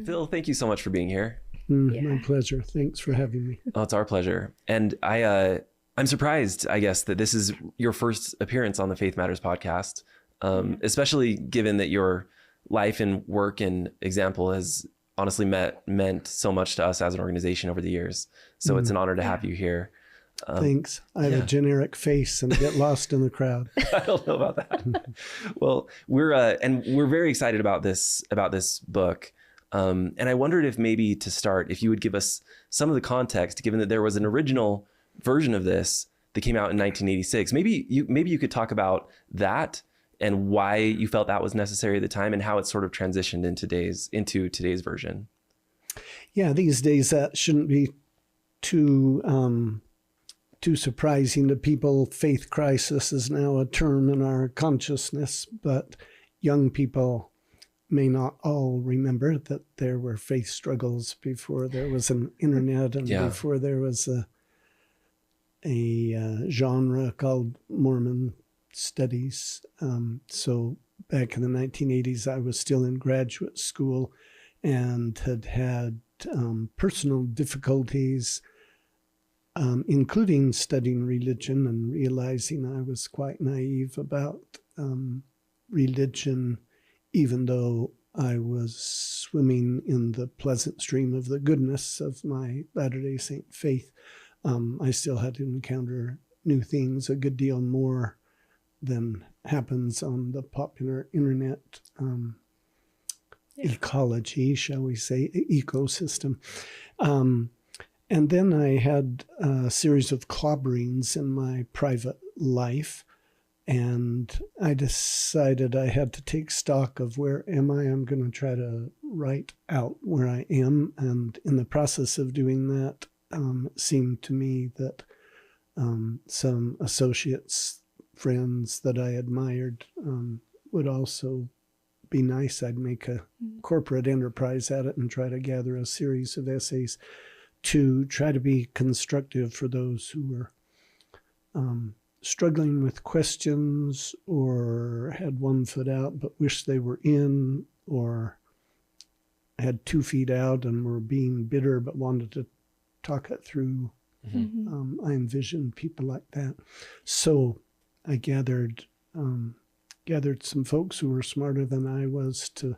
Phil, thank you so much for being here. My pleasure. Thanks for having me. Oh, it's our pleasure. And I'm surprised, I guess, that this is your first appearance on the Faith Matters podcast, especially given that your life and work and example has honestly meant so much to us as an organization over the years. So it's an honor to have you here. Thanks. I have a generic face and get lost in the crowd. I don't know about that. Well, we're very excited about this book. And I wondered if maybe to start, if you would give us some of the context, given that there was an original version of this that came out in 1986. Maybe you could talk about that and why you felt that was necessary at the time and how it sort of transitioned into today's version. Yeah, these days that shouldn't be too surprising to people. Faith crisis is now a term in our consciousness, but young people may not all remember that there were faith struggles before there was an internet and before there was a genre called Mormon studies. So back in the 1980s, I was still in graduate school and had personal difficulties, including studying religion and realizing I was quite naive about religion, even though I was swimming in the pleasant stream of the goodness of my Latter-day Saint faith. I still had to encounter new things, a good deal more than happens on the popular internet ecology, shall we say, ecosystem. And then I had a series of clobberings in my private life, and I decided I had to take stock of where am I. I'm going to try to write out where I am, and in the process of doing that, it seemed to me that some associates, friends that I admired would also be nice. I'd make a corporate enterprise at it and try to gather a series of essays to try to be constructive for those who were struggling with questions or had one foot out but wished they were in, or had 2 feet out and were being bitter but wanted to talk it through. I envisioned people like that. So I gathered some folks who were smarter than I was to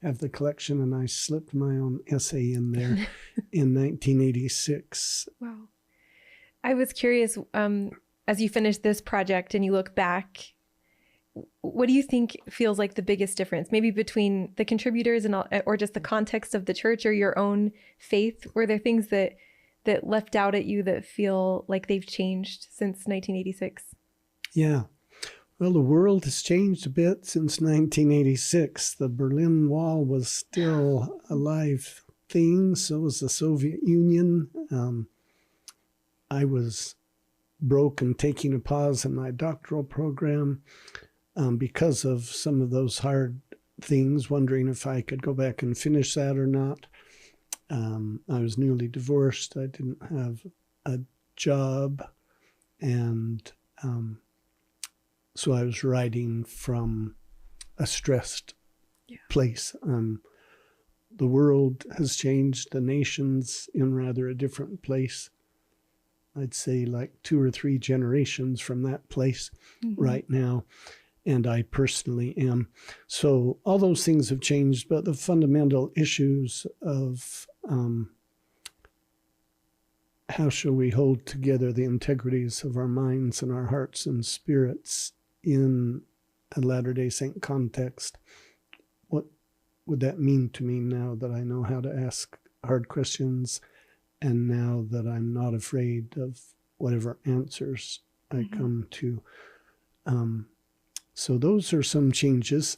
have the collection, and I slipped my own essay in there in 1986. Wow. I was curious, as you finish this project and you look back, what do you think feels like the biggest difference, maybe between the contributors and or just the context of the church or your own faith? Were there things that left out at you that feel like they've changed since 1986? Yeah. Well, the world has changed a bit since 1986. The Berlin Wall was still a live thing. So was the Soviet Union. I was broke and taking a pause in my doctoral program because of some of those hard things, wondering if I could go back and finish that or not. I was newly divorced. I didn't have a job. And so I was writing from a stressed place. The world has changed. The nation's in rather a different place. I'd say like 2 or 3 generations from that place right now. And I personally am. So all those things have changed, but the fundamental issues of how shall we hold together the integrities of our minds and our hearts and spirits in a Latter-day Saint context, what would that mean to me now that I know how to ask hard questions, and now that I'm not afraid of whatever answers I come to? So those are some changes.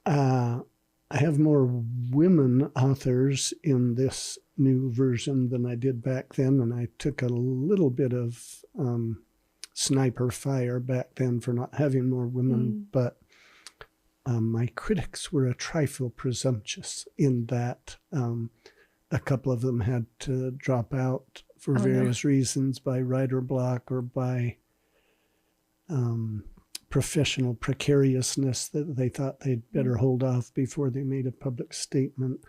I have more women authors in this new version than I did back then, and I took a little bit of sniper fire back then for not having more women, but my critics were a trifle presumptuous in that a couple of them had to drop out for various reasons, by writer block or by professional precariousness, that they thought they'd better hold off before they made a public statement,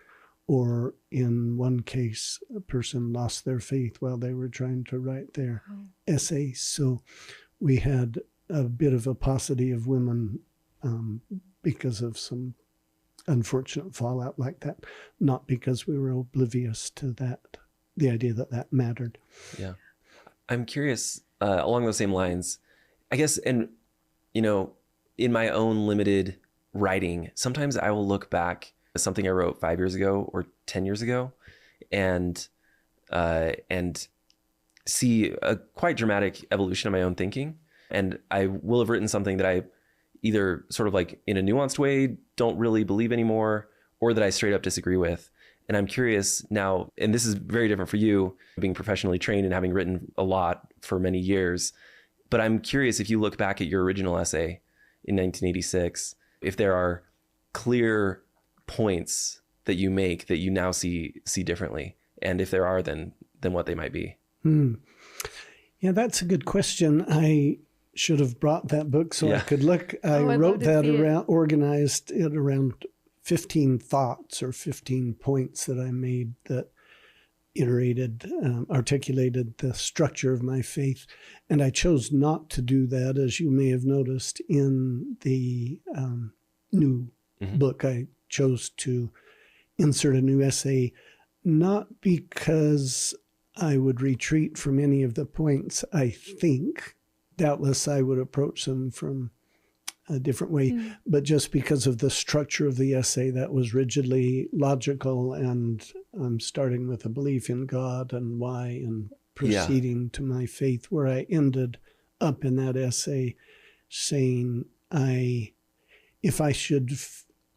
or in one case, a person lost their faith while they were trying to write their essay. So we had a bit of a paucity of women because of some unfortunate fallout like that, not because we were oblivious to that, the idea that that mattered. Yeah. I'm curious, along those same lines, I guess, and, you know, in my own limited writing, sometimes I will look back at something I wrote 5 years ago or 10 years ago and see a quite dramatic evolution of my own thinking. And I will have written something that I either sort of like in a nuanced way don't really believe anymore, or that I straight up disagree with. And I'm curious now, and this is very different for you, being professionally trained and having written a lot for many years, but I'm curious if you look back at your original essay in 1986, if there are clear points that you make that you now see differently, and if there are, then what they might be. Yeah, that's a good question. I should have brought that book so I could look. I wrote that around, organized it around 15 thoughts or 15 points that I made that articulated the structure of my faith. And I chose not to do that, as you may have noticed in the new book. I chose to insert a new essay, not because I would retreat from any of the points. I think doubtless I would approach them from a different way, but just because of the structure of the essay that was rigidly logical, and I'm starting with a belief in God and why, and proceeding to my faith, where I ended up in that essay saying, if I should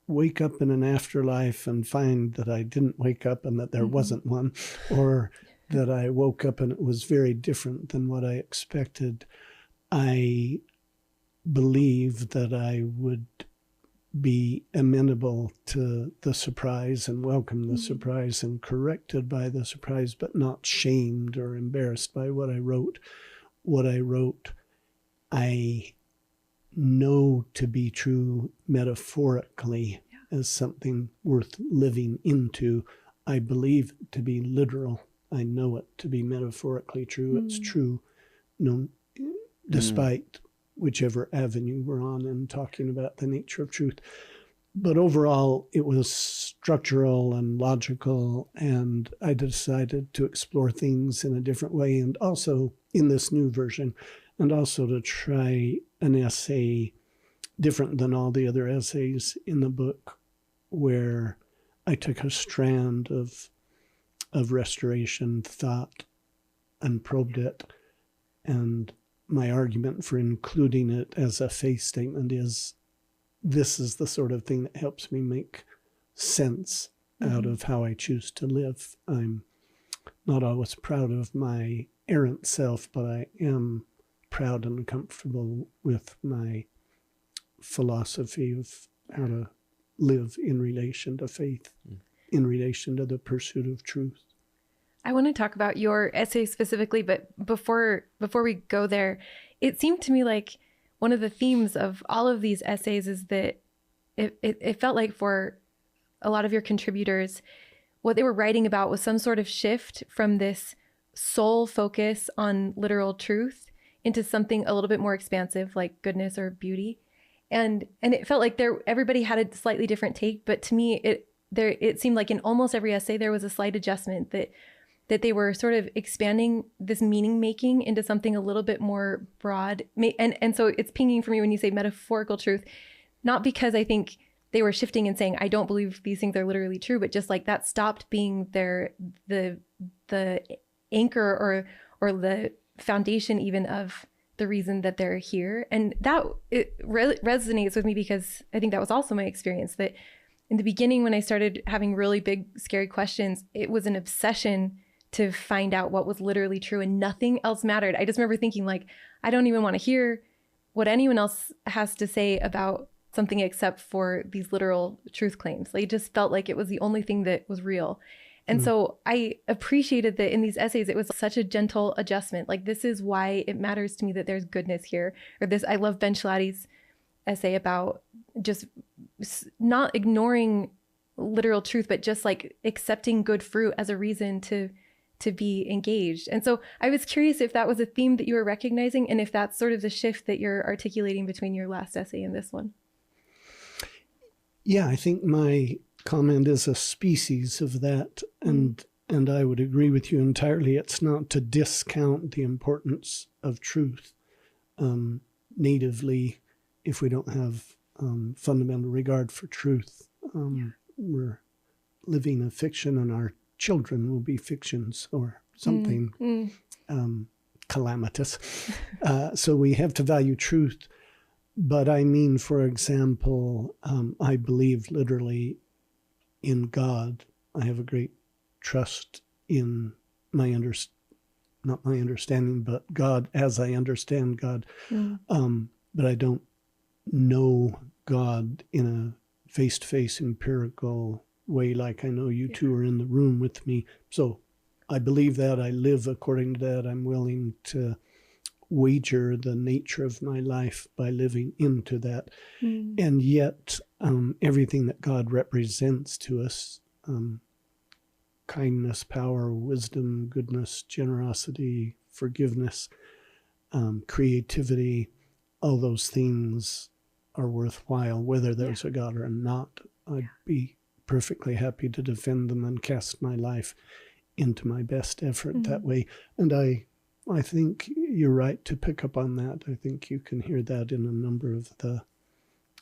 wake up in an afterlife and find that I didn't wake up and that there wasn't one, or that I woke up and it was very different than what I expected, I believe that I would be amenable to the surprise and welcome the surprise and corrected by the surprise, but not shamed or embarrassed by what I wrote. What I wrote, I know to be true metaphorically as something worth living into. I believe it to be literal. I know it to be metaphorically true. It's true, despite whichever avenue we're on in talking about the nature of truth. But overall, it was structural and logical, and I decided to explore things in a different way, and also in this new version, and also to try an essay different than all the other essays in the book, where I took a strand of restoration thought and probed it. And my argument for including it as a faith statement is, this is the sort of thing that helps me make sense out of how I choose to live. I'm not always proud of my errant self, but I am proud and comfortable with my philosophy of how to live in relation to faith, in relation to the pursuit of truth. I want to talk about your essay specifically, but before we go there, it seemed to me like one of the themes of all of these essays is that it felt like for a lot of your contributors, what they were writing about was some sort of shift from this sole focus on literal truth into something a little bit more expansive, like goodness or beauty. And it felt like everybody had a slightly different take, but to me, it seemed like in almost every essay there was a slight adjustment that they were sort of expanding this meaning making into something a little bit more broad. And so it's pinging for me when you say metaphorical truth, not because I think they were shifting and saying, I don't believe these things are literally true, but just like that stopped being the anchor or the foundation even of the reason that they're here. And that resonates with me because I think that was also my experience, that in the beginning, when I started having really big, scary questions, it was an obsession to find out what was literally true and nothing else mattered. I just remember thinking, like, I don't even want to hear what anyone else has to say about something except for these literal truth claims. Like, it just felt like it was the only thing that was real. And so I appreciated that in these essays, it was such a gentle adjustment. Like, this is why it matters to me that there's goodness here. Or this, I love Ben Schilaty's essay about just not ignoring literal truth, but just like accepting good fruit as a reason to be engaged. And so I was curious if that was a theme that you were recognizing, and if that's sort of the shift that you're articulating between your last essay and this one. Yeah, I think my comment is a species of that, and I would agree with you entirely. It's not to discount the importance of truth natively if we don't have fundamental regard for truth. We're living a fiction, and our children will be fictions or something calamitous. So we have to value truth. But I mean, for example, I believe literally in God. I have a great trust in not my understanding, but God as I understand God. But I don't know God in a face-to-face empirical way like I know you two are in the room with me. So I believe that. I live according to that. I'm willing to wager the nature of my life by living into that. And yet everything that God represents to us, kindness, power, wisdom, goodness, generosity, forgiveness, creativity, all those things are worthwhile, whether there's a God or not. I'd be perfectly happy to defend them and cast my life into my best effort that way. And I think you're right to pick up on that. I think you can hear that in a number of the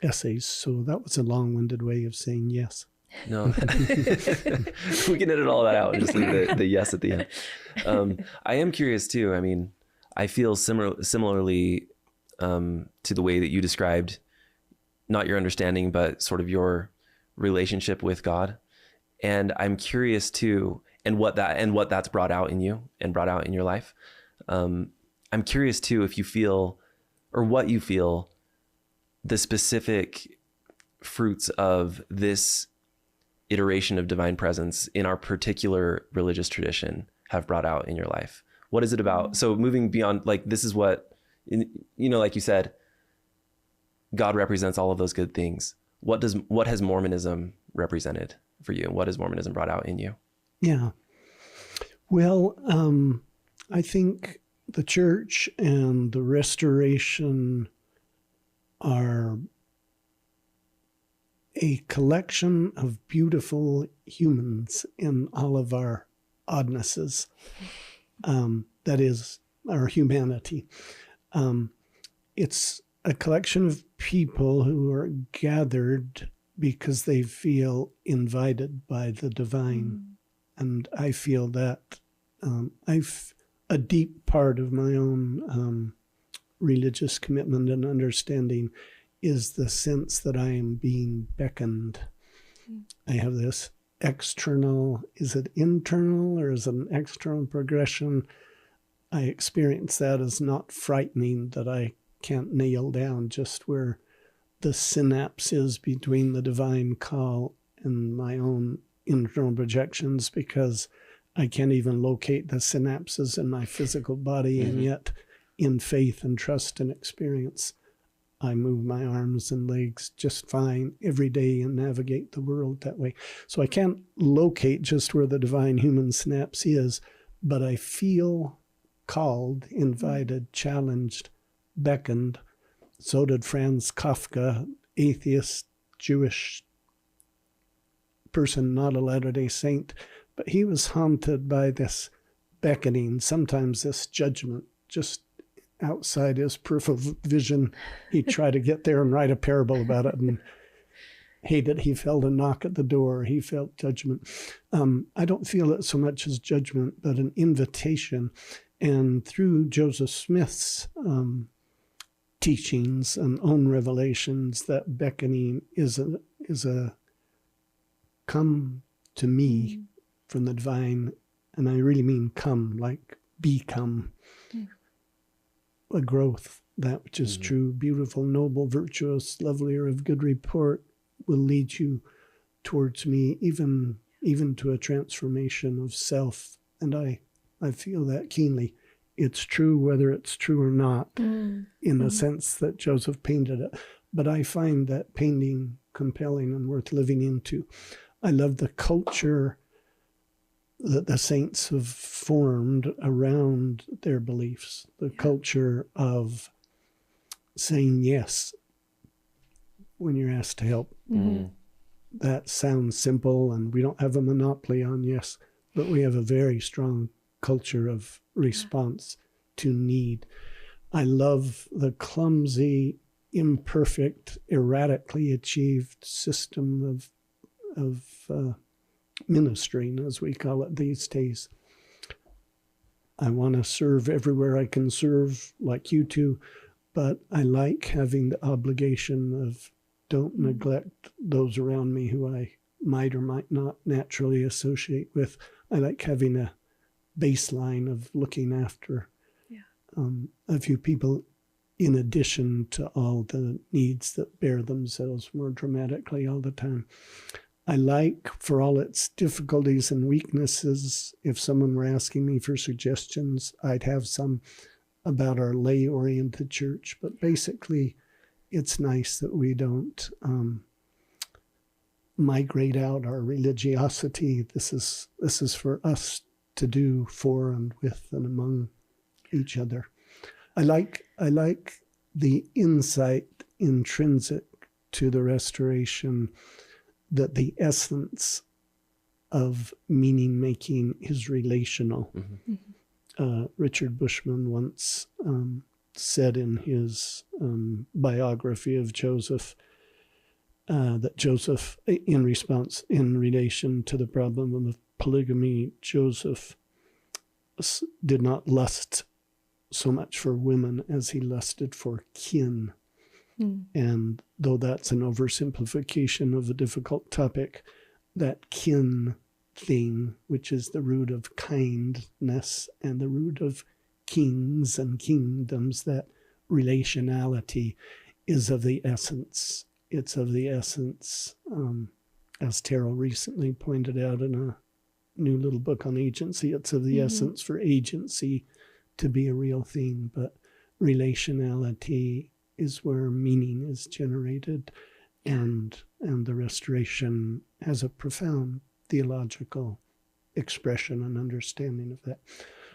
essays. So that was a long-winded way of saying yes. No, we can edit all that out and just leave the yes at the end. I am curious too. I mean, I feel similarly to the way that you described, not your understanding, but sort of your relationship with God. And I'm curious too, and what that's brought out in you and brought out in your life. I'm curious too, if you feel, or what you feel, the specific fruits of this iteration of divine presence in our particular religious tradition have brought out in your life. What is it about? So moving beyond, like, this is what, like you said, God represents all of those good things. What has Mormonism represented for you? What has Mormonism brought out in you? Yeah. Well, I think the church and the restoration are a collection of beautiful humans in all of our oddnesses. That is our humanity. It's a collection of people who are gathered because they feel invited by the divine. And I feel that a deep part of my own religious commitment and understanding is the sense that I am being beckoned. I have this external, is it internal or is it an external progression? I experience that as not frightening, that I can't nail down just where the synapse is between the divine call and my own internal projections, because I can't even locate the synapses in my physical body. And yet in faith and trust and experience, I move my arms and legs just fine every day and navigate the world that way. So I can't locate just where the divine human synapse is, but I feel called, invited, challenged, beckoned. So did Franz Kafka, atheist, Jewish person, not a Latter-day Saint, but he was haunted by this beckoning, sometimes this judgment, just outside his peripheral vision. He tried to get there and write a parable about it and hated. He felt a knock at the door. He felt judgment. I don't feel it so much as judgment, but an invitation. And through Joseph Smith's teachings and own revelations, that beckoning is a come to me from the divine. And I really mean come, like become. A growth, that which is true, beautiful, noble, virtuous, lovelier, of good report, will lead you towards me, even to a transformation of self. And I feel that keenly. It's true whether it's true or not, in the sense that Joseph painted it. But I find that painting compelling and worth living into. I love the culture that the saints have formed around their beliefs, the culture of saying yes when you're asked to help. Mm-hmm. That sounds simple, and we don't have a monopoly on yes, but we have a very strong culture of response to need. I love the clumsy, imperfect, erratically achieved system of ministering, as we call it these days. I want to serve everywhere I can serve, like you two, but I like having the obligation of don't neglect those around me who I might or might not naturally associate with. I like having a baseline of looking after a few people in addition to all the needs that bear themselves more dramatically all the time. I like, for all its difficulties and weaknesses, if someone were asking me for suggestions, I'd have some about our lay-oriented church. But basically, it's nice that we don't migrate out our religiosity. This is for us to do for and with and among each other. I like the insight intrinsic to the Restoration that the essence of meaning making is relational. Mm-hmm. Richard Bushman once said in his biography of Joseph that Joseph, in relation to the problem of polygamy, Joseph did not lust so much for women as he lusted for kin. And though that's an oversimplification of a difficult topic, that kin thing, which is the root of kindness and the root of kings and kingdoms, that relationality is of the essence. It's of the essence, as Terrell recently pointed out in a new little book on agency, it's of the essence for agency to be a real thing, but relationality is where meaning is generated, and the Restoration has a profound theological expression and understanding of that.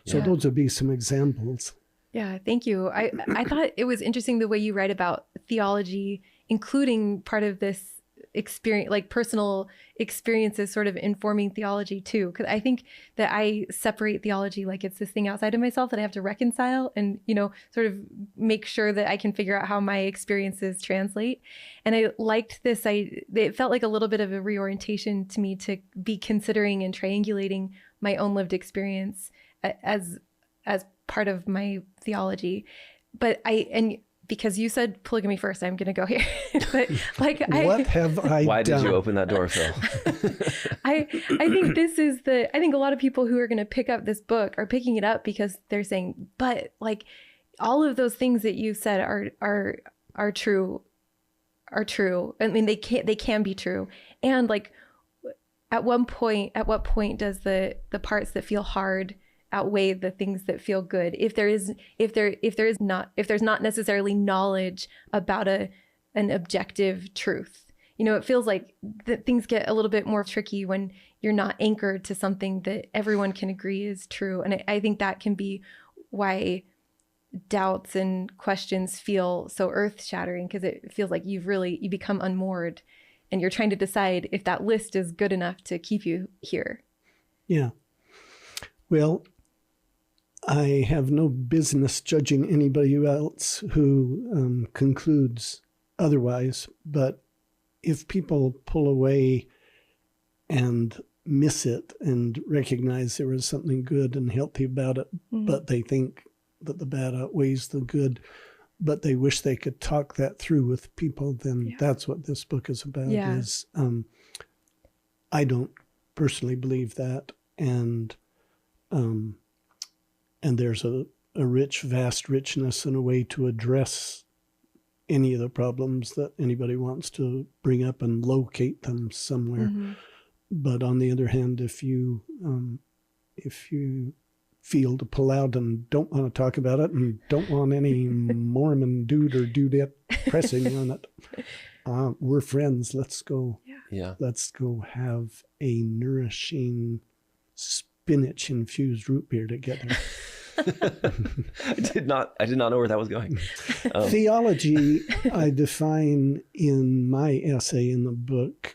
So those would be some examples. Yeah, thank you. I thought it was interesting the way you write about theology, including part of this experience, like personal experiences sort of informing theology too. Because I think that I separate theology like it's this thing outside of myself that I have to reconcile and, sort of make sure that I can figure out how my experiences translate. And I liked this. It felt like a little bit of a reorientation to me to be considering and triangulating my own lived experience as part of my theology. But because you said polygamy first, I'm going to go here. But what have I Why done? did you open that door, Phil? I think a lot of people who are going to pick up this book are picking it up because they're saying, but like all of those things that you said are true. I mean, they can be true. And like, at what point does the parts that feel hard outweigh the things that feel good? If there's not necessarily knowledge about an objective truth, it feels like that things get a little bit more tricky when you're not anchored to something that everyone can agree is true. And I think that can be why doubts and questions feel so earth-shattering, because it feels like you become unmoored and you're trying to decide if that list is good enough to keep you here. Yeah. Well, I have no business judging anybody else who concludes otherwise, but if people pull away and miss it and recognize there was something good and healthy about it, but they think that the bad outweighs the good, but they wish they could talk that through with people, then that's what this book is about. Is I don't personally believe that, and there's a vast richness and a way to address any of the problems that anybody wants to bring up and locate them somewhere. But on the other hand, if you feel to pull out and don't want to talk about it and don't want any Mormon dude or dudette pressing on it, we're friends. Let's go Yeah. Let's go have a nourishing spinach-infused root beer together. I did not know where that was going. Theology, I define in my essay in the book,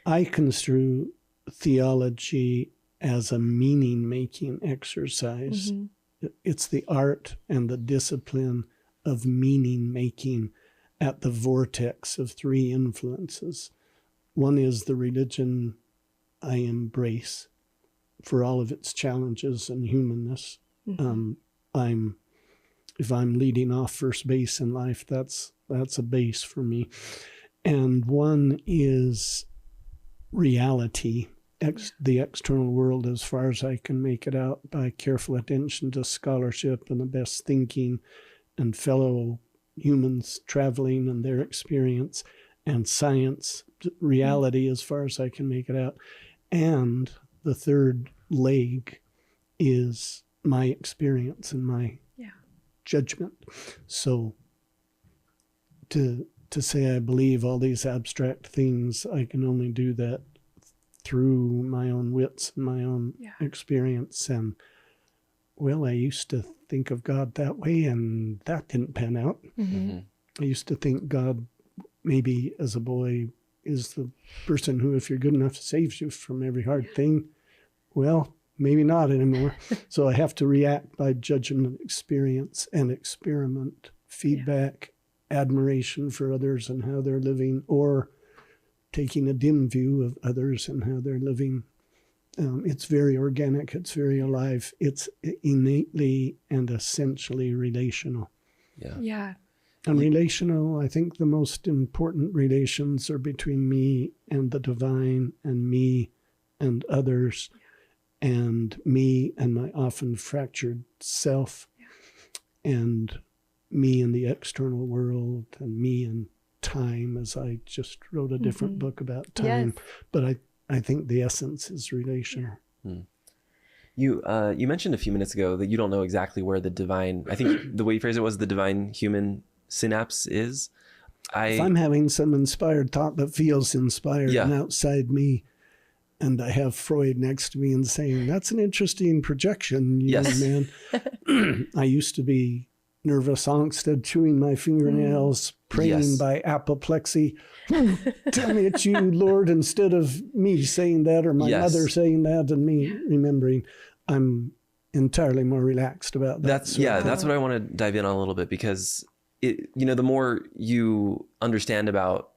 I construe theology as a meaning-making exercise. Mm-hmm. It's the art and the discipline of meaning-making at the vortex of three influences. One is the religion I embrace for all of its challenges and humanness. Mm-hmm. If I'm leading off first base in life, that's a base for me. And one is reality, the external world as far as I can make it out by careful attention to scholarship and the best thinking and fellow humans traveling and their experience, and science, reality as far as I can make it out. And the third leg is my experience and my judgment. So to say I believe all these abstract things, I can only do that through my own wits and my own experience. And well, I used to think of God that way, and that didn't pan out. Mm-hmm. I used to think God, maybe as a boy, is the person who, if you're good enough, saves you from every hard thing. Well, maybe not anymore. So I have to react by judgment, experience, and experiment, feedback, admiration for others and how they're living, or taking a dim view of others and how they're living. It's very organic. It's very alive. It's innately and essentially relational. Yeah. And relational, I think the most important relations are between me and the divine, and me and others, and me and my often fractured self, and me and the external world, and me and time, as I just wrote a different book about time. Yes. But I think the essence is relational. You mentioned a few minutes ago that you don't know exactly where the divine, I think the way you phrased it was the divine human synapse is. If I'm having some inspired thought that feels inspired and outside me, and I have Freud next to me and saying, that's an interesting projection, young man. I used to be nervous, angsted, chewing my fingernails, praying by apoplexy. Tell me it's you, Lord, instead of me saying that, or my mother saying that, and me remembering. I'm entirely more relaxed about that. That's what I want to dive in on a little bit, because the more you understand about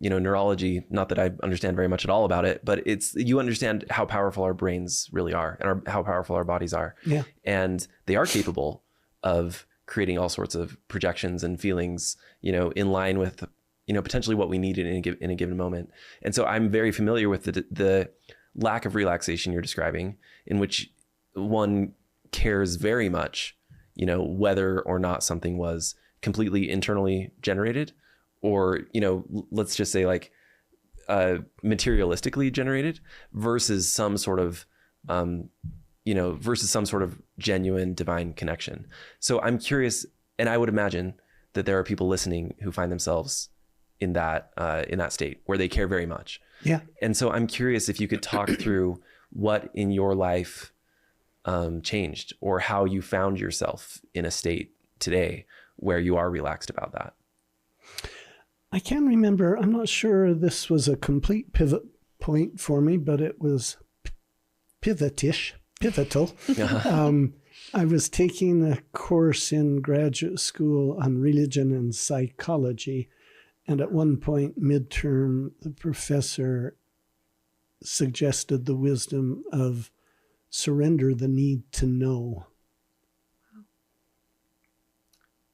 neurology, not that I understand very much at all about it, but you understand how powerful our brains really are, and how powerful our bodies are. Yeah. And they are capable of creating all sorts of projections and feelings, in line with, potentially what we need in a given moment. And so I'm very familiar with the lack of relaxation you're describing, in which one cares very much, whether or not something was completely internally generated, or, let's just say like materialistically generated, versus some sort of, genuine divine connection. So I'm curious, and I would imagine that there are people listening who find themselves in that state where they care very much. Yeah. And so I'm curious if you could talk through what in your life changed, or how you found yourself in a state today where you are relaxed about that. I can remember, I'm not sure this was a complete pivot point for me, but it was pivotal. I was taking a course in graduate school on religion and psychology, and at one point midterm, the professor suggested the wisdom of surrender the need to know.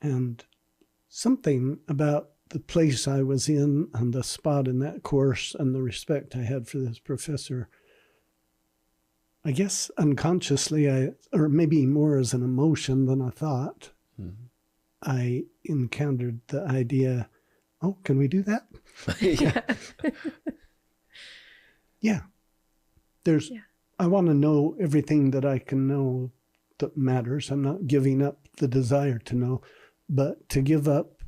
And something about the place I was in and the spot in that course and the respect I had for this professor, I guess unconsciously, or maybe more as an emotion than a thought, I encountered the idea, oh, can we do that? I want to know everything that I can know that matters. I'm not giving up the desire to know, but to give up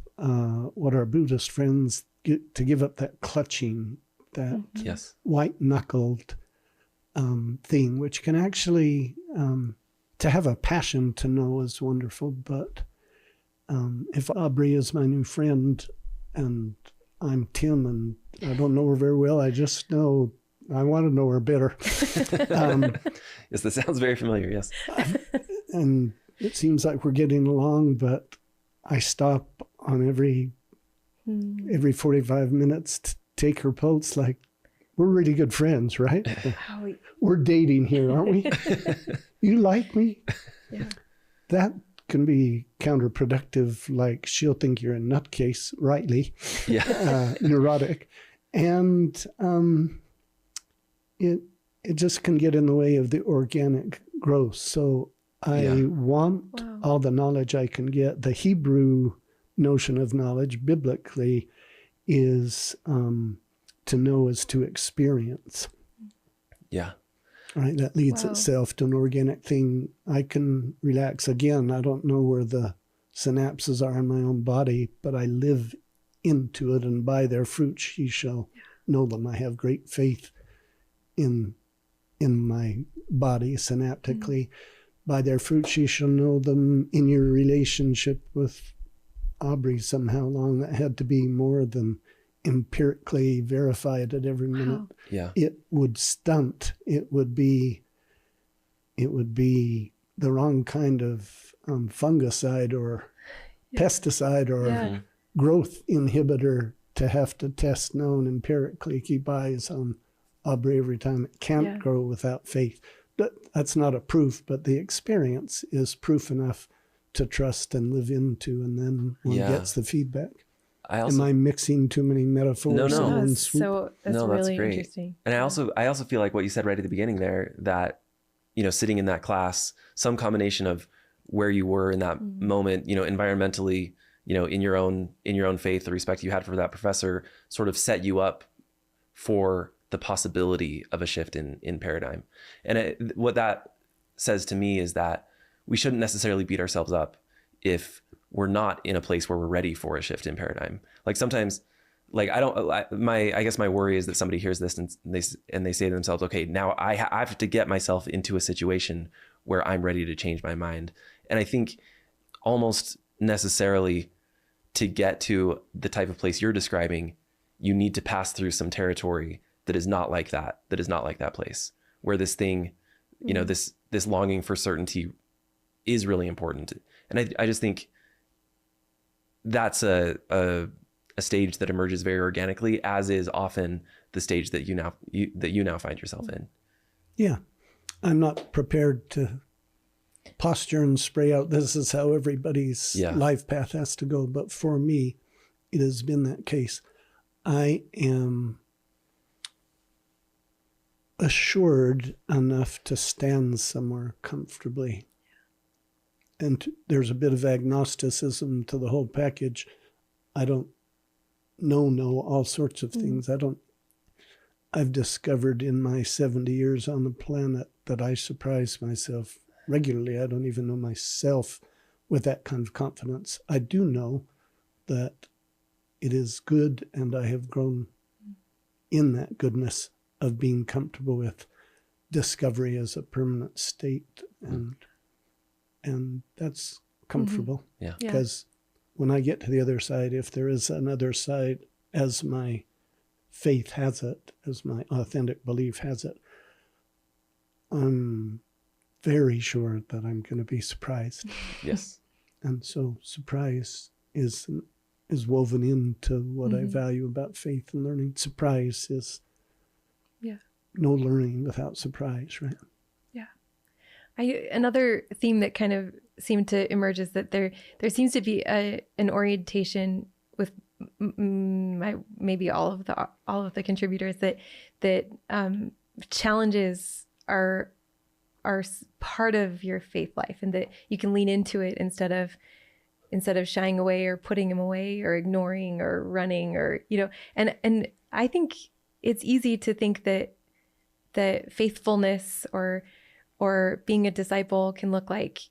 what our Buddhist friends get, to give up that clutching that Yes. white-knuckled thing, which can actually, to have a passion to know is wonderful. But if Aubrey is my new friend and I'm Tim and I don't know her very well, I just know I want to know her better. Yes, that sounds very familiar. Yes. And it seems like we're getting along, but I stop on every 45 minutes to take her pulse. Like, we're really good friends, right? We're dating here, aren't we? You like me? Yeah. That can be counterproductive. Like, she'll think you're a nutcase, rightly, neurotic. And it just can get in the way of the organic growth. So I want all the knowledge I can get. The Hebrew notion of knowledge biblically is to know is to experience. Yeah. Right? That leads itself to an organic thing. I can relax. Again, I don't know where the synapses are in my own body, but I live into it, and by their fruits ye shall know them. I have great faith in my body synaptically. By their fruits ye shall know them. In your relationship with Aubrey somehow along, that had to be more than empirically verified at every minute. Yeah. It would stunt. It would be the wrong kind of fungicide or pesticide or growth inhibitor to have to test known empirically, keep eyes on Aubrey every time. It can't grow without faith. That's not a proof, but the experience is proof enough to trust and live into, and then one gets the feedback. Am I mixing too many metaphors? No. That's really great. interesting. And I also feel like what you said right at the beginning there, that, sitting in that class, some combination of where you were in that moment, environmentally, in your own faith, the respect you had for that professor sort of set you up for the possibility of a shift in paradigm. And what that says to me is that we shouldn't necessarily beat ourselves up if we're not in a place where we're ready for a shift in paradigm. Like sometimes, like I guess my worry is that somebody hears this and they say to themselves, okay, now I have to get myself into a situation where I'm ready to change my mind. And I think almost necessarily to get to the type of place you're describing, you need to pass through some territory that is not like that place, where this thing, this longing for certainty is really important. And I just think that's a stage that emerges very organically, as is often the stage that you now find yourself in. Yeah. I'm not prepared to posture and spray out, this is how everybody's life path has to go. But for me, it has been that case. I am assured enough to stand somewhere comfortably. And there's a bit of agnosticism to the whole package. I don't know all sorts of things. I've discovered in my 70 years on the planet that I surprise myself regularly. I don't even know myself with that kind of confidence. I do know that it is good, and I have grown in that goodness of being comfortable with discovery as a permanent state, and that's comfortable. Because when I get to the other side, if there is another side, as my faith has it, as my authentic belief has it, I'm very sure that I'm going to be surprised. Yes. And so surprise is woven into what I value about faith and learning. Surprise is no learning without surprise, right? Another theme that kind of seemed to emerge is that there seems to be an orientation with maybe all of the contributors that challenges are part of your faith life, and that you can lean into it instead of shying away or putting them away or ignoring or running, or and I think it's easy to think that faithfulness or being a disciple can look like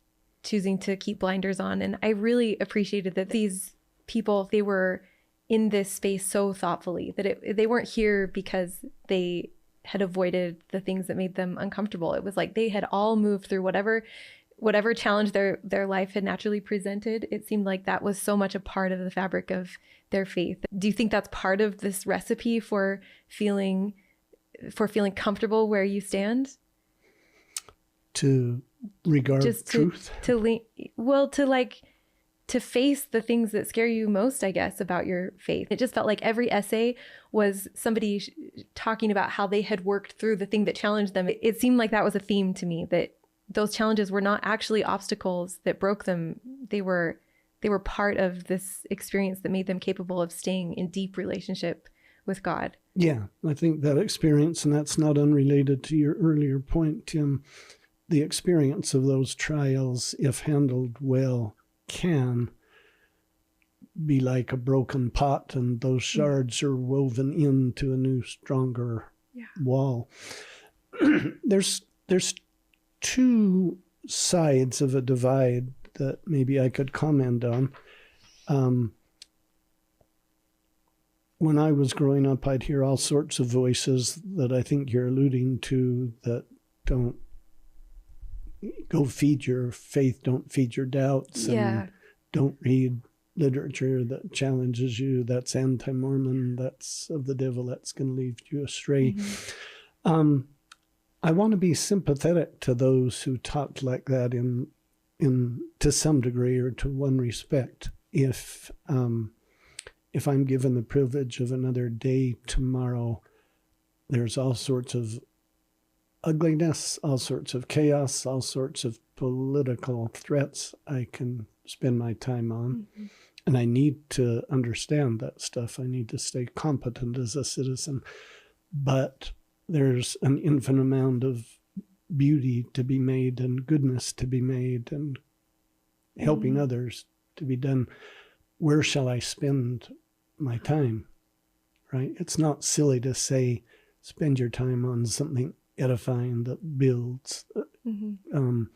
choosing to keep blinders on. And I really appreciated that these people, they were in this space so thoughtfully, that they weren't here because they had avoided the things that made them uncomfortable. It was like they had all moved through whatever challenge their life had naturally presented. It seemed like that was so much a part of the fabric of their faith. Do you think that's part of this recipe for feeling comfortable where you stand? To regard truth? To face the things that scare you most, I guess, about your faith. It just felt like every essay was somebody talking about how they had worked through the thing that challenged them. It seemed like that was a theme to me, that those challenges were not actually obstacles that broke them. They were part of this experience that made them capable of staying in deep relationship with God. Yeah, I think that experience, and that's not unrelated to your earlier point, Tim, the experience of those trials, if handled well, can be like a broken pot, and those shards are woven into a new, stronger wall. There's two sides of a divide that maybe I could comment on. When I was growing up, I'd hear all sorts of voices that I think you're alluding to, that don't go feed your faith, don't feed your doubts, and don't read literature that challenges you, that's anti-Mormon, that's of the devil, that's going to lead you astray. I want to be sympathetic to those who talk like that in to some degree, or to one respect. If I'm given the privilege of another day tomorrow, there's all sorts of ugliness, all sorts of chaos, all sorts of political threats I can spend my time on. And I need to understand that stuff. I need to stay competent as a citizen. But there's an infinite amount of beauty to be made, and goodness to be made, and helping others to be done. Where shall I spend my time? Right? It's not silly to say, spend your time on something edifying that builds. You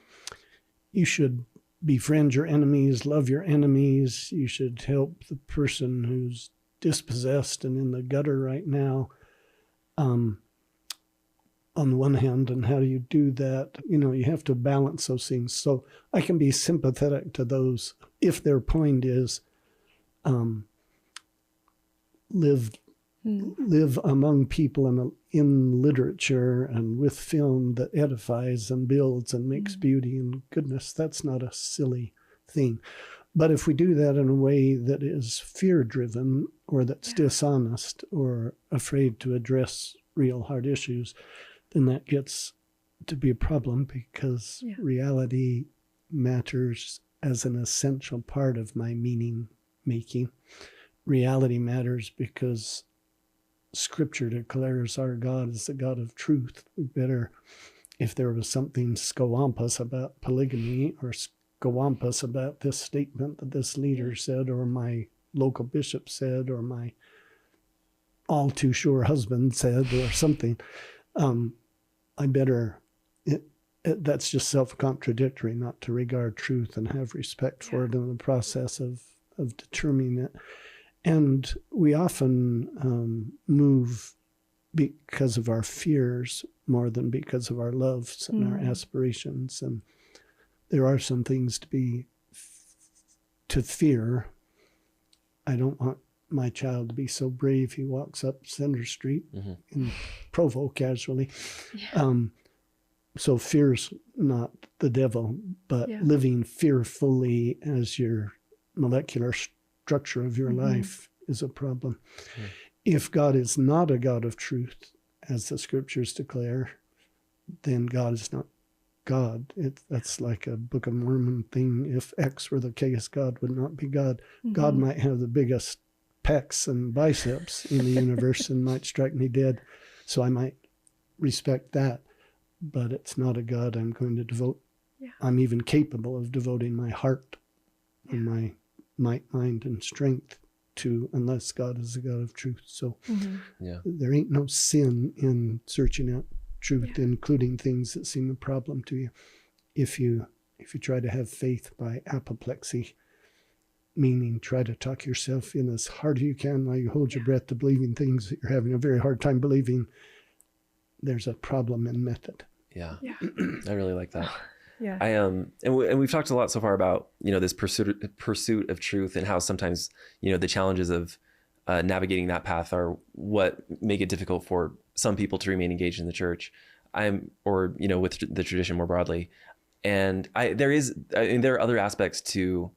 should befriend your enemies, love your enemies. You should help the person who's dispossessed and in the gutter right now. On the one hand, and how do you do that? You have to balance those things. So I can be sympathetic to those if their point is live among people in literature and with film that edifies and builds and makes beauty and goodness. That's not a silly thing. But if we do that in a way that is fear-driven, or that's dishonest, or afraid to address real hard issues, then that gets to be a problem, because reality matters as an essential part of my meaning making. Reality matters because Scripture declares our God is the God of truth. We better, if there was something scowampus about polygamy, or scowampus about this statement that this leader said, or my local bishop said, or my all too sure husband said, or something, I better, that's just self-contradictory not to regard truth and have respect for it in the process of determining it. And we often move because of our fears more than because of our loves and our aspirations. And there are some things to fear. I don't want my child to be so brave he walks up Center Street in Provo casually. So fear's not the devil, but living fearfully as your molecular structure of your life is a problem. If God is not a God of truth, as the Scriptures declare, then God is not God. That's like a Book of Mormon thing. If X were the case, God would not be God. God might have the biggest pecs and biceps in the universe and might strike me dead. So I might respect that. But it's not a God I'm going to devote. I'm even capable of devoting my heart and my might, mind, and strength to, unless God is a God of truth. So there ain't no sin in searching out truth, including things that seem a problem to you. If you try to have faith by apoplexy, meaning try to talk yourself in as hard as you can while you hold your breath to believing things that you're having a very hard time believing, there's a problem in method. Yeah. I really like that. Yeah. And we've talked a lot so far about, this pursuit of truth, and how sometimes, the challenges of navigating that path are what make it difficult for some people to remain engaged in the church, with the tradition more broadly. And there are other aspects to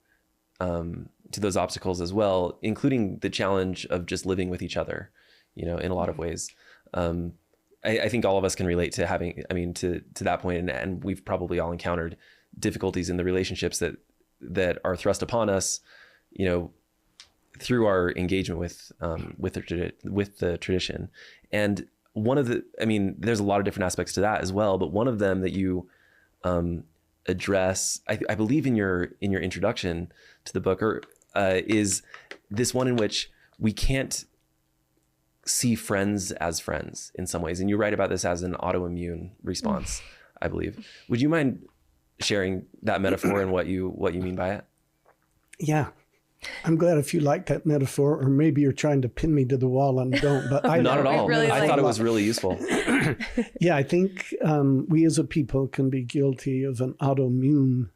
those obstacles as well, including the challenge of just living with each other, in a lot of ways. I think all of us can relate to to that point, and we've probably all encountered difficulties in the relationships that are thrust upon us, through our engagement with the tradition. And there's a lot of different aspects to that as well, but one of them that you address, I believe in your introduction to the book, is this one in which we can't see friends as friends in some ways. And you write about this as an autoimmune response, I believe. Would you mind sharing that metaphor and what you mean by it? Yeah. I'm glad if you like that metaphor, or maybe you're trying to pin me to the wall and don't, but I not at all. Really I thought it was really useful. Yeah, I think we as a people can be guilty of an autoimmune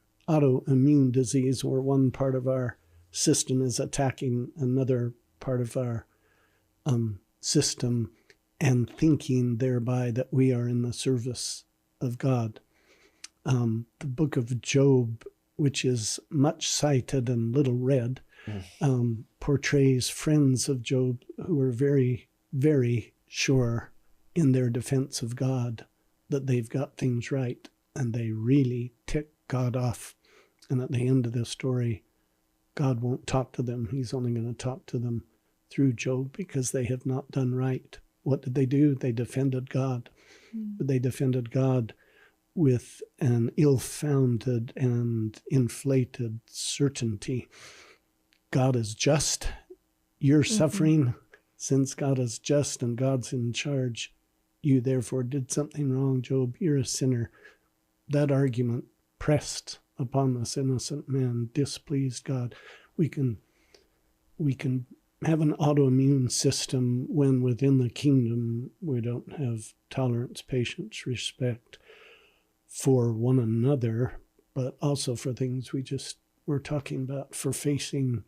disease, where one part of our system is attacking another part of our system, and thinking thereby that we are in the service of God. The book of Job, which is much cited and little read, portrays friends of Job who are very, very sure in their defense of God that they've got things right, and they really tick God off. And at the end of the story, God won't talk to them. He's only going to talk to them through Job, because they have not done right. What did they do? They defended God. But they defended God with an ill-founded and inflated certainty. God is just. You're suffering. Since God is just and God's in charge, you therefore did something wrong, Job. You're a sinner. That argument pressed upon this innocent man displeased God. We can have an autoimmune system when within the kingdom we don't have tolerance, patience, respect for one another, but also for things we're talking about, for facing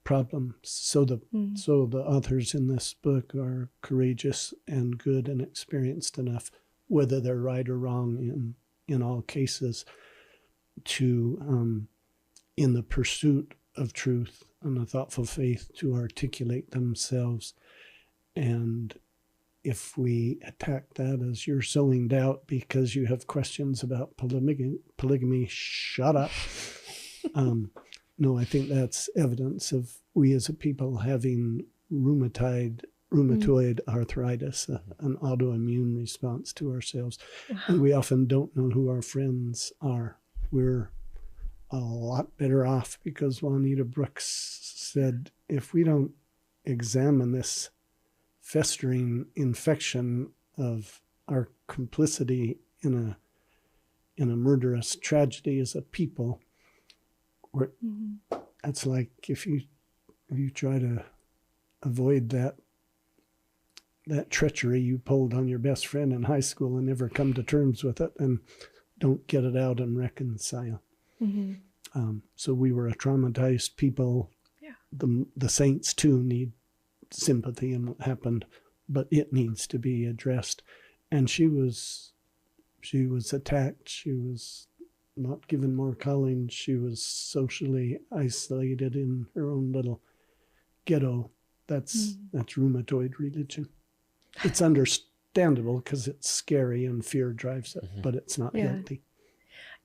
problems. So the authors in this book are courageous and good and experienced enough, whether they're right or wrong in all cases, to in the pursuit of truth and a thoughtful faith, to articulate themselves. And if we attack that as you're sowing doubt because you have questions about polygamy, shut up. No, I think that's evidence of we as a people having rheumatoid arthritis, an autoimmune response to ourselves. And we often don't know who our friends are. We're a lot better off, because Juanita Brooks said, if we don't examine this festering infection of our complicity in a murderous tragedy as a people, it's like if you try to avoid that treachery you pulled on your best friend in high school and never come to terms with it and don't get it out and reconcile. So we were a traumatized people. Yeah. The saints too need sympathy in what happened, but it needs to be addressed. And she was attacked. She was not given more calling. She was socially isolated in her own little ghetto. That's rheumatoid religion. It's understandable because it's scary and fear drives it, but it's not healthy.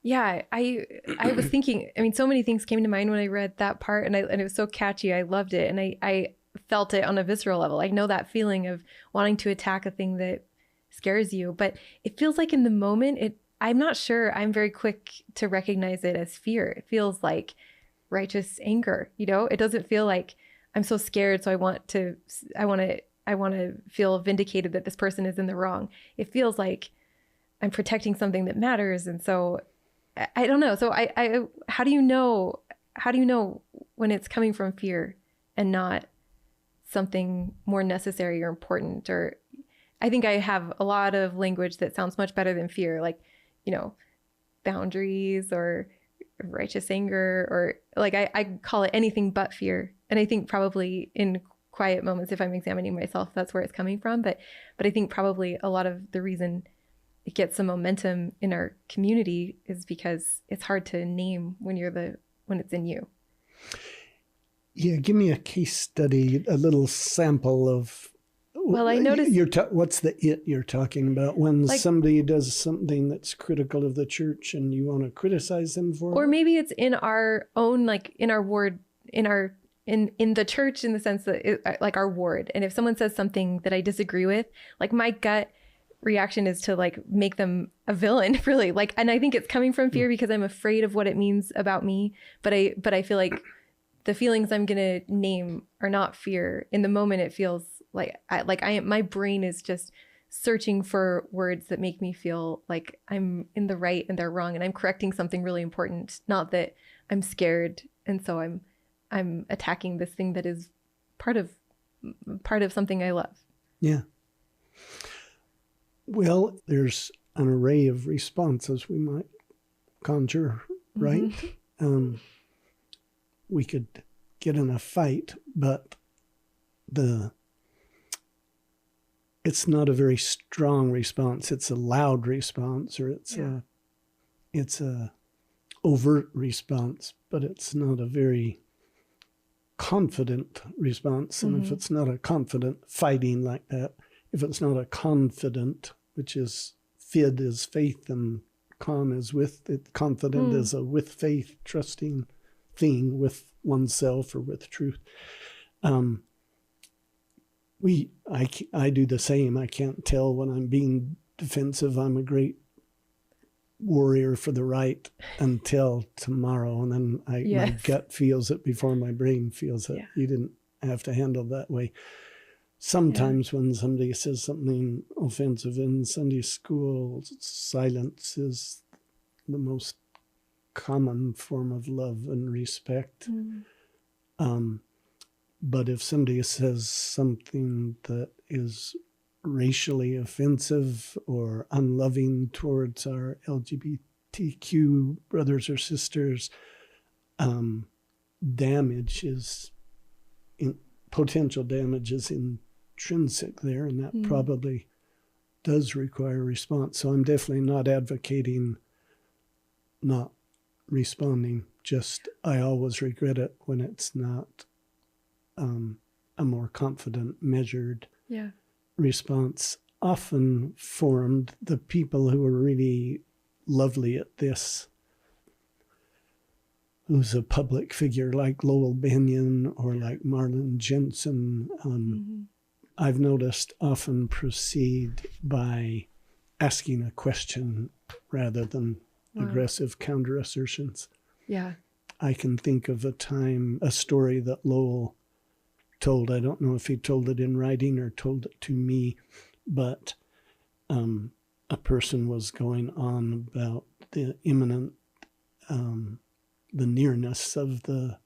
Yeah, I was thinking, so many things came to mind when I read that part, and it was so catchy. I loved it. And I felt it on a visceral level. I know that feeling of wanting to attack a thing that scares you, but it feels like in the moment, I'm not sure I'm very quick to recognize it as fear. It feels like righteous anger, It doesn't feel like I'm so scared, so I want to feel vindicated that this person is in the wrong. It feels like I'm protecting something that matters. And so I don't know. So I how do you know when it's coming from fear and not something more necessary or important. Or I think I have a lot of language that sounds much better than fear, like, you know, boundaries or righteous anger, or like I call it anything but fear. And I think probably in quiet moments, if I'm examining myself, that's where it's coming from. But I think probably a lot of the reason it gets some momentum in our community is because it's hard to name when it's in you. Yeah, give me a case study, a little sample of. Well, I noticed. What's the it you're talking about when somebody does something that's critical of the church and you want to criticize them for or it? Maybe it's in our own, like in our ward, in the church, in the sense that like our ward. And if someone says something that I disagree with, like my gut reaction is to like make them a villain, really. Like, and I think it's coming from fear because I'm afraid of what it means about me. But I feel like the feelings I'm gonna name are not fear. In the moment, it feels like my brain is just searching for words that make me feel like I'm in the right and they're wrong, and I'm correcting something really important. Not that I'm scared, and so I'm attacking this thing that is part of something I love. Yeah. Well, there's an array of responses we might conjure, right? Mm-hmm. We could get in a fight, but it's not a very strong response. It's a loud response, or it's a overt response, but it's not a very confident response. And if it's not a confident fighting like that, if it's not a confident, which is fid is faith and con is with it, confident is a with faith, trusting thing with oneself or with truth. I do the same. I can't tell when I'm being defensive. I'm a great warrior for the right until tomorrow, and then my gut feels it before my brain feels it. You didn't have to handle that way. Sometimes when somebody says something offensive in Sunday school, silence is the most common form of love and respect. But if somebody says something that is racially offensive or unloving towards our LGBTQ brothers or sisters, potential damage is intrinsic there, and that probably does require a response. So I'm definitely not advocating not responding, just I always regret it when it's not a more confident, measured response. Often formed the people who are really lovely at this, who's a public figure like Laurel Bennion or like Marlon Jensen, I've noticed often proceed by asking a question rather than aggressive counter assertions. Yeah. I can think of a story that Lowell told. I don't know if he told it in writing or told it to me, but a person was going on about the imminent, the nearness of the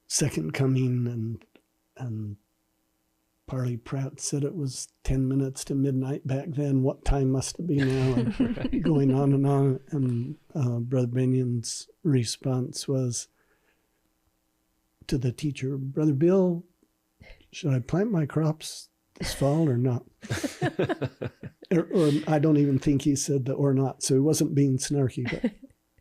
second coming, and Parley Pratt said it was 10 minutes to midnight back then. What time must it be now? And going on and on. And Brother Bennion's response was to the teacher, Brother Bill, should I plant my crops this fall or not? or I don't even think he said the or not. So he wasn't being snarky,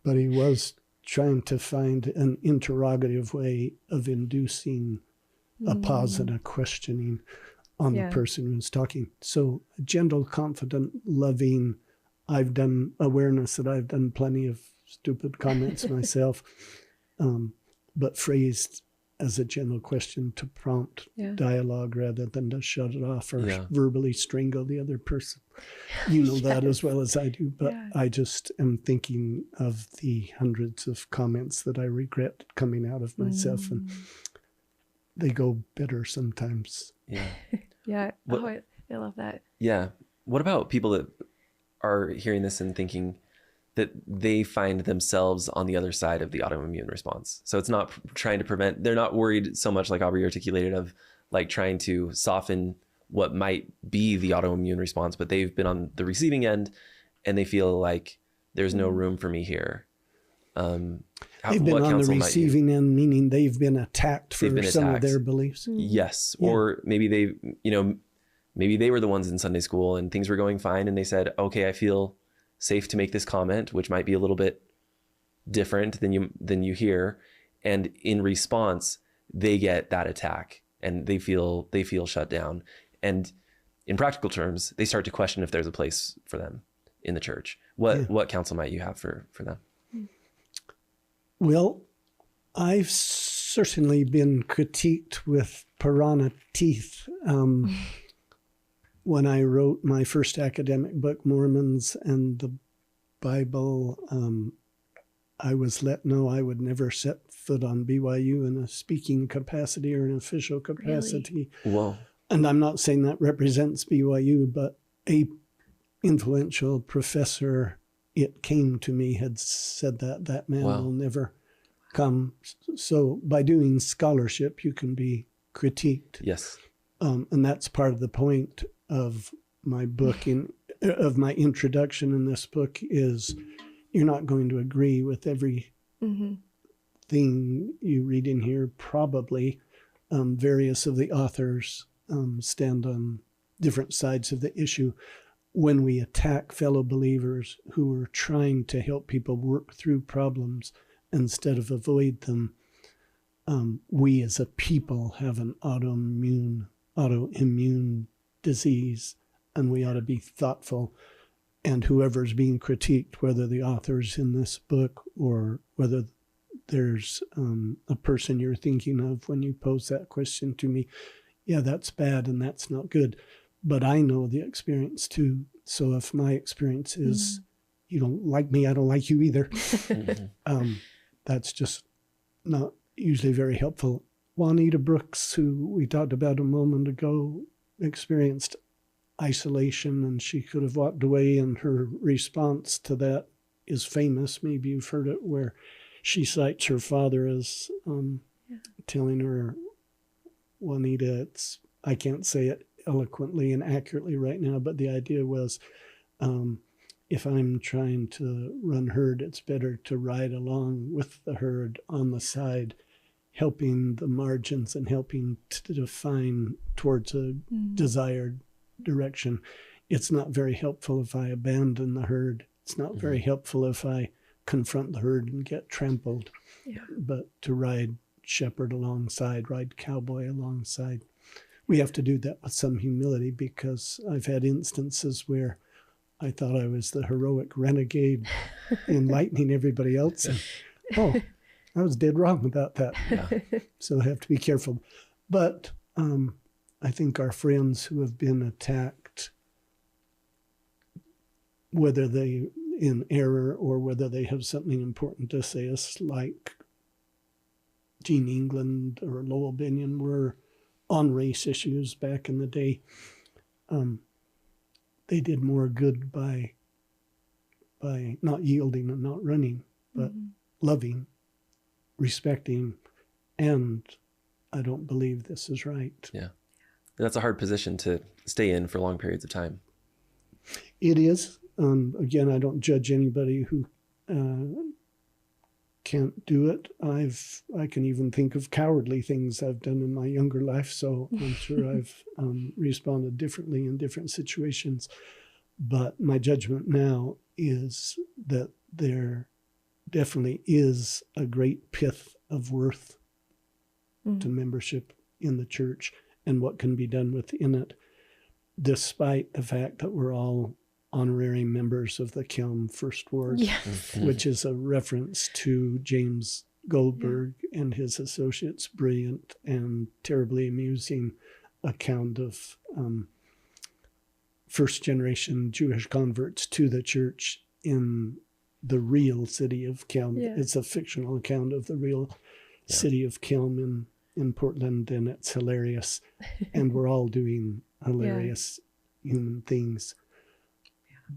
but he was trying to find an interrogative way of inducing a pause and a questioning on the person who's talking. So gentle, confident, loving, awareness that I've done plenty of stupid comments myself, but phrased as a gentle question to prompt dialogue rather than to shut it off or verbally strangle the other person. You know that as well as I do, but I just am thinking of the hundreds of comments that I regret coming out of myself, and they go better sometimes. I love that. Yeah. What about people that are hearing this and thinking, that they find themselves on the other side of the autoimmune response. So it's not trying to prevent, they're not worried so much like Aubrey articulated of like trying to soften what might be the autoimmune response, but they've been on the receiving end and they feel like there's no room for me here. They've been on the receiving end, meaning they've been attacked for some of their beliefs. Yes. Yeah. Or maybe they, maybe they were the ones in Sunday school and things were going fine and they said, okay, I feel safe to make this comment, which might be a little bit different than you hear. And in response, they get that attack and they feel shut down. And in practical terms, they start to question if there's a place for them in the church. What counsel might you have for them? Well, I've certainly been critiqued with piranha teeth. When I wrote my first academic book, Mormons and the Bible, I was let know I would never set foot on BYU in a speaking capacity or an official capacity. Really? Whoa. And I'm not saying that represents BYU, but a influential professor, it came to me, had said that man will never come. So by doing scholarship, you can be critiqued. Yes. And that's part of the point of my book, of my introduction in this book, is you're not going to agree with every thing you read in here. Probably various of the authors stand on different sides of the issue. When we attack fellow believers who are trying to help people work through problems instead of avoid them, we as a people have an autoimmune disease, and we ought to be thoughtful. And whoever's being critiqued, whether the author's in this book or whether there's a person you're thinking of when you pose that question to me, yeah, that's bad and that's not good. But I know the experience too. So if my experience is, you don't like me, I don't like you either, that's just not usually very helpful. Juanita Brooks, who we talked about a moment ago, experienced isolation and she could have walked away, and her response to that is famous. Maybe you've heard it, where she cites her father as telling her, Juanita, I can't say it eloquently and accurately right now, but the idea was, if I'm trying to run herd, it's better to ride along with the herd on the side, helping the margins and helping to define towards a desired direction. It's not very helpful if I abandon the herd. It's not very helpful if I confront the herd and get trampled. Yeah. But to ride shepherd alongside, ride cowboy alongside, we have to do that with some humility, because I've had instances where I thought I was the heroic renegade enlightening everybody else. And, I was dead wrong about that. Yeah. So I have to be careful. But I think our friends who have been attacked, whether they in error or whether they have something important to say us, like Eugene England or Laurel Bennion were on race issues back in the day, they did more good by not yielding and not running, but loving, respecting, and I don't believe this is right. Yeah. And that's a hard position to stay in for long periods of time. It is. Again, I don't judge anybody who can't do it. I can even think of cowardly things I've done in my younger life, so I'm sure I've responded differently in different situations. But my judgment now is that there definitely is a great pith of worth to membership in the church and what can be done within it, despite the fact that we're all honorary members of the Kelm First Ward, which is a reference to James Goldberg and his associates' brilliant and terribly amusing account of first-generation Jewish converts to the church in the real city of Kelm. Yeah. It's a fictional account of the real city of Kelm in Portland, and it's hilarious. And we're all doing hilarious human things.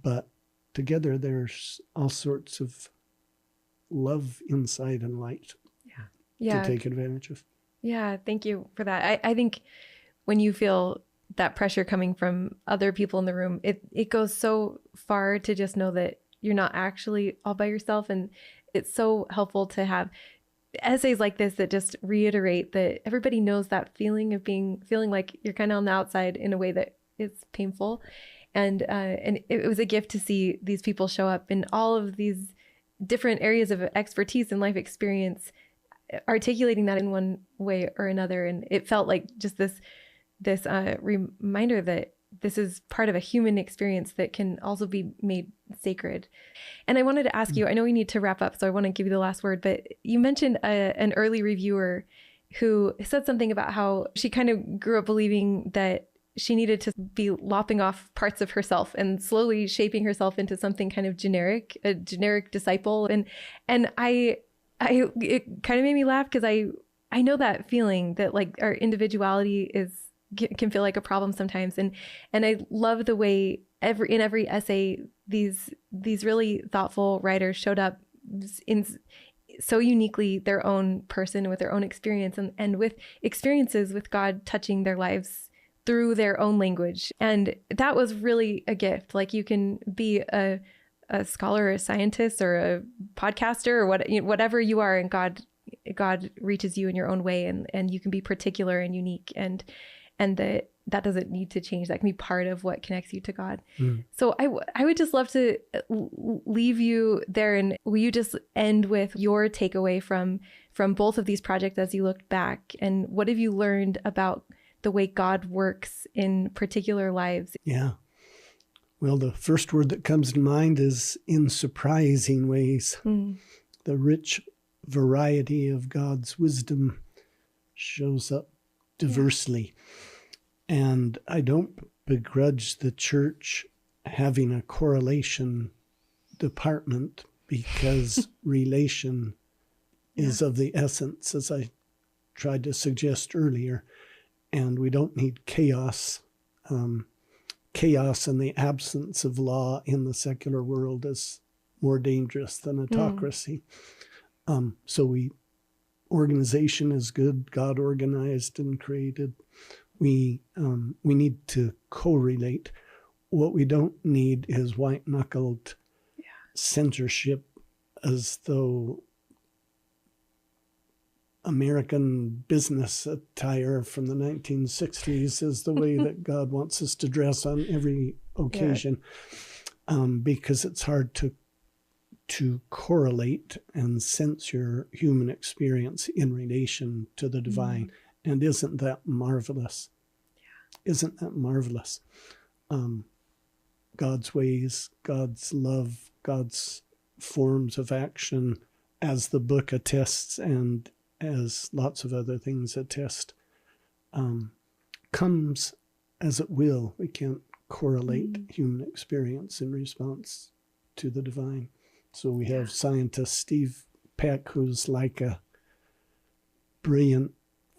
But together there's all sorts of love inside and light Yeah. to take advantage of. Yeah. Thank you for that. I think when you feel that pressure coming from other people in the room, it goes so far to just know that you're not actually all by yourself. And it's so helpful to have essays like this that just reiterate that everybody knows that feeling of feeling like you're kind of on the outside in a way that is painful. And it was a gift to see these people show up in all of these different areas of expertise and life experience, articulating that in one way or another. And it felt like just this reminder that this is part of a human experience that can also be made sacred. And I wanted to ask you, I know we need to wrap up, so I want to give you the last word, but you mentioned an early reviewer who said something about how she kind of grew up believing that she needed to be lopping off parts of herself and slowly shaping herself into something kind of generic, a generic disciple. And it kind of made me laugh because I know that feeling that like our individuality can feel like a problem sometimes. And I love the way in every essay, these really thoughtful writers showed up in so uniquely their own person with their own experience and with experiences with God touching their lives through their own language. And that was really a gift. Like you can be a scholar or a scientist or a podcaster or whatever you are, and God reaches you in your own way, and you can be particular and unique, and that doesn't need to change. That can be part of what connects you to God. So I would just love to leave you there. And will you just end with your takeaway from both of these projects as you looked back? And what have you learned about the way God works in particular lives? Yeah. Well, the first word that comes to mind is in surprising ways. The rich variety of God's wisdom shows up diversely. And I don't begrudge the church having a correlation department, because relation is of the essence, as I tried to suggest earlier. And we don't need chaos. Chaos and the absence of law in the secular world is more dangerous than autocracy. So organization is good. God organized and created. We need to correlate. What we don't need is white-knuckled censorship, as though American business attire from the 1960s is the way that God wants us to dress on every occasion, because it's hard to correlate and sense your human experience in relation to the divine. And isn't that marvelous? Isn't that marvelous? God's ways, God's love, God's forms of action, as the book attests and as lots of other things attest, comes as it will. We can't correlate human experience in response to the divine. So we have scientist Steve Peck, who's like a brilliant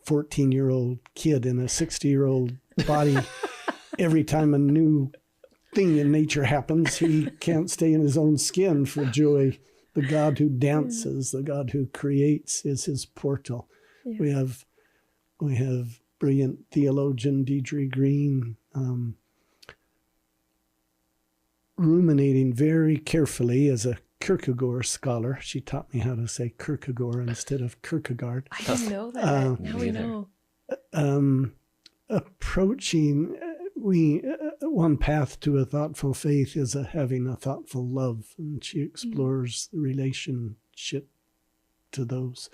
14-year-old kid in a 60-year-old body. Every time a new thing in nature happens, he can't stay in his own skin for joy. The God who dances, the God who creates, is his portal. We have brilliant theologian Deidre Green ruminating very carefully as a Kierkegaard scholar. She taught me how to say Kierkegaard instead of Kierkegaard. I didn't know that. Now we know. Approaching, one path to a thoughtful faith is having a thoughtful love, and she explores the relationship to those.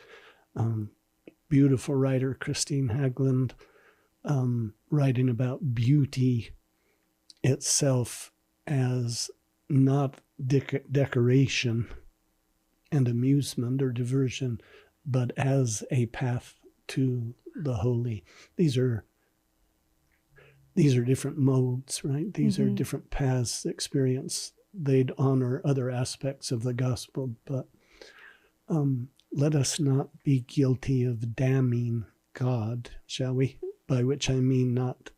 Beautiful writer Christine Hagland, writing about beauty itself as not decoration and amusement or diversion, but as a path to the holy. These are different modes, right? These are different paths experience. They'd honor other aspects of the gospel, but let us not be guilty of damning God, shall we? By which I mean not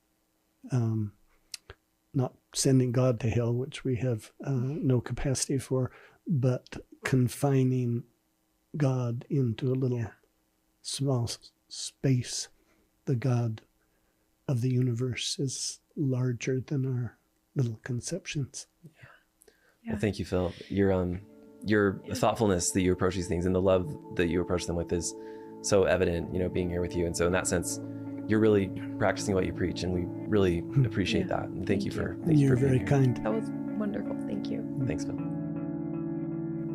not sending God to hell, which we have no capacity for, but confining God into a little small space. The God of the universe is larger than our little conceptions. Yeah. Well, thank you, Phil. Your thoughtfulness that you approach these things and the love that you approach them with is so evident, being here with you. And so in that sense, you're really practicing what you preach, and we really appreciate that. And thank you for You're being very here. kind. That was wonderful. Thank you. Thanks, Phil.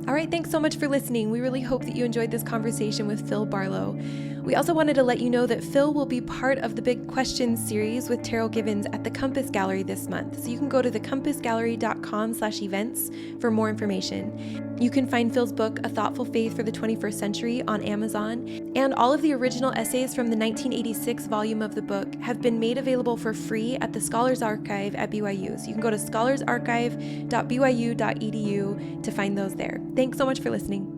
All right, thanks so much for listening. We really hope that you enjoyed this conversation with Phil Barlow. We also wanted to let you know that Phil will be part of the Big Questions series with Laurel Givens at the Compass Gallery this month. So you can go to thecompassgallery.com/events for more information. You can find Phil's book, A Thoughtful Faith for the 21st Century, on Amazon. And all of the original essays from the 1986 volume of the book have been made available for free at the Scholars Archive at BYU. So you can go to scholarsarchive.byu.edu to find those there. Thanks so much for listening.